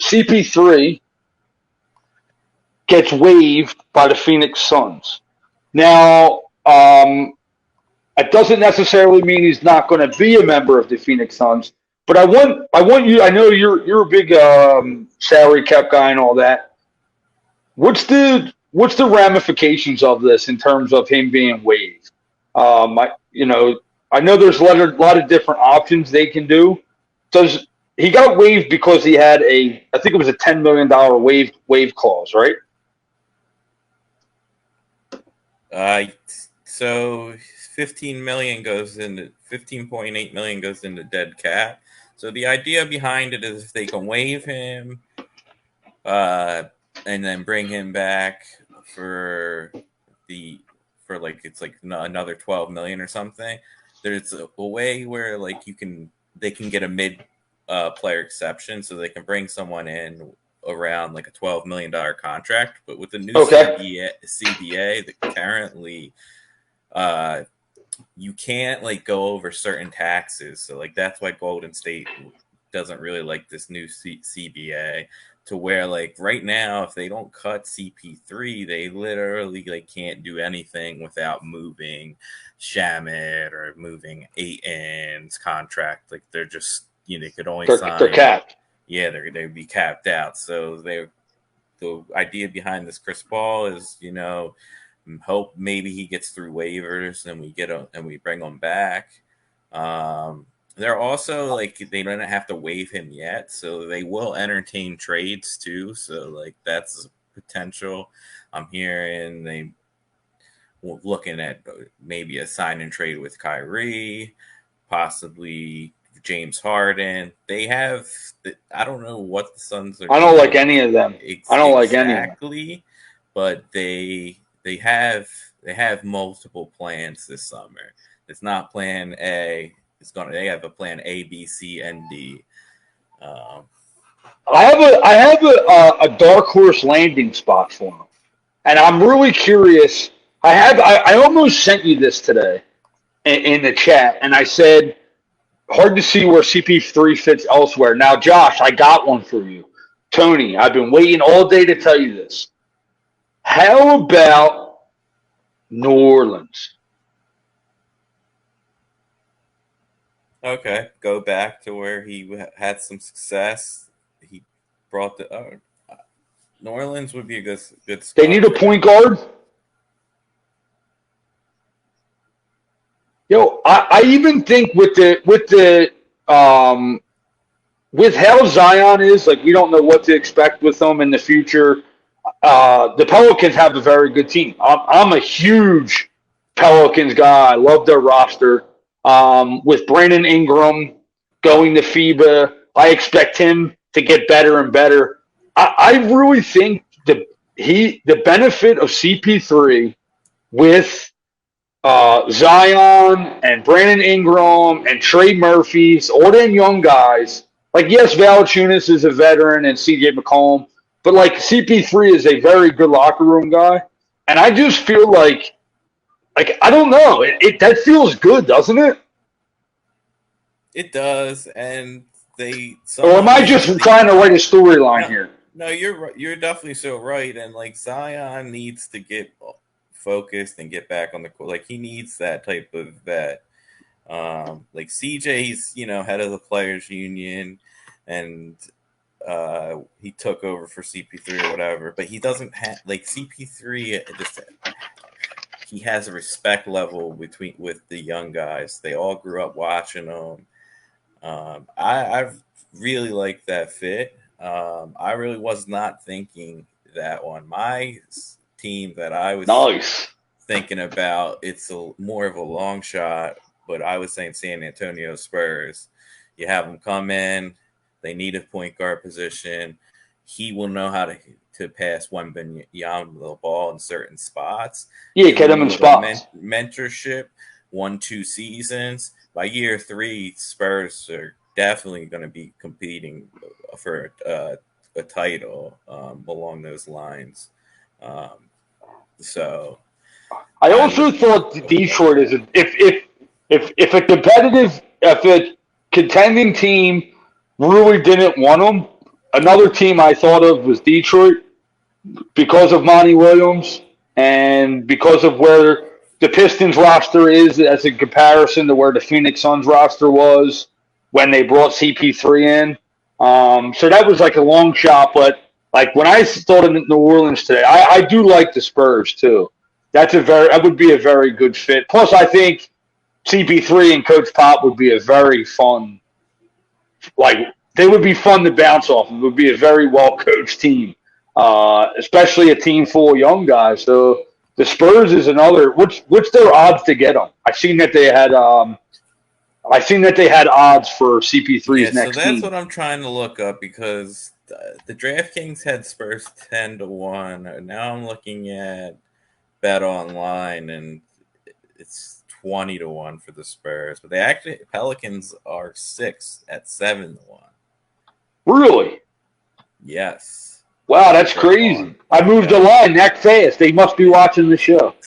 CP3 gets waived by the Phoenix Suns. Now, it doesn't necessarily mean he's not going to be a member of the Phoenix Suns, but I want you. I know you're a big salary cap guy and all that. What's the ramifications of this in terms of him being waived? I know there's a lot of different options they can do. Does he got waived because he had I think it was a $10 million wave clause, right? So 15.8 million goes into dead cap. So the idea behind it is if they can waive him, and then bring him back for it's like another 12 million or something. There's a way where they can get a mid player exception, so they can bring someone in around like a $12 million contract. But with the new CBA that currently you can't go over certain taxes. So that's why Golden State doesn't really like this new CBA, to where right now, if they don't cut CP3, they literally can't do anything without moving Shamit or moving Aiton's contract. They're just they could only sign. They're capped. Yeah, they'd be capped out. So the idea behind this Chris Paul is hope maybe he gets through waivers and we bring him back. They're also they don't have to waive him yet, so they will entertain trades too. So that's a potential. I'm hearing they looking at maybe a sign and trade with Kyrie, possibly James Harden. They have I don't know what the Suns are. I don't like any of them. I don't like any of them. Exactly, but they have multiple plans this summer. It's not plan A. They have a plan A, B, C, and D. I have a dark horse landing spot for them, and I'm really curious. I almost sent you this today in the chat, and I said hard to see where CP3 fits elsewhere. Now, Josh, I got one for you. Tony, I've been waiting all day to tell you this. How about New Orleans? Okay, go back to where he had some success. He brought the New Orleans would be a good spot. They need a point guard. Yo, I even think with how Zion is, we don't know what to expect with them in the future. The Pelicans have a very good team. I'm a huge Pelicans guy. I love their roster. With Brandon Ingram going to FIBA, I expect him to get better and better. I really think the benefit of CP3 with Zion and Brandon Ingram and Trey Murphy's, all them young guys. Yes, Valanciunas is a veteran and CJ McCollum, but CP3 is a very good locker room guy, and I just feel like I don't know, that feels good, doesn't it? It does, and or am I just trying to write a storyline here? No, you're definitely so right, and Zion needs to get focused and get back on the court. He needs that type of vet. CJ's, head of the players union, and he took over for CP3 or whatever, but he doesn't have CP3. He has a respect level with the young guys. They all grew up watching him. I really like that fit. I really was not thinking that on my team that I was thinking about. It's more of a long shot, but I was saying San Antonio Spurs. You have them come in. They need a point guard position. He will know how to pass Wembanyama the ball in certain spots. Yeah, get him in spots. Mentorship, 1-2 seasons. By year 3, Spurs are definitely going to be competing for a title along those lines. So, I also thought Detroit is if a contending team really didn't want him, Another team I thought of was Detroit because of Monty Williams and because of where the Pistons roster is as in comparison to where the Phoenix Suns roster was when they brought CP3 in. So that was like a long shot, but like when I thought of New Orleans today, I do like the Spurs too. That would be a very good fit. Plus, I think CP3 and Coach Pop would be a very fun, like they would be fun to bounce off. It would be a very well coached team, especially a team full of young guys. So the Spurs is another. What's their odds to get them? I seen that they had odds for CP3's Yeah, so next that's team. what I'm trying to look up because the DraftKings had Spurs 10-1. Now I'm looking at Bet Online and it's 20-1 for the Spurs, but they actually Pelicans are 6 at 7-1. Really? Yes. Wow, that's So crazy. I moved the yeah. line that fast. They must be watching the show.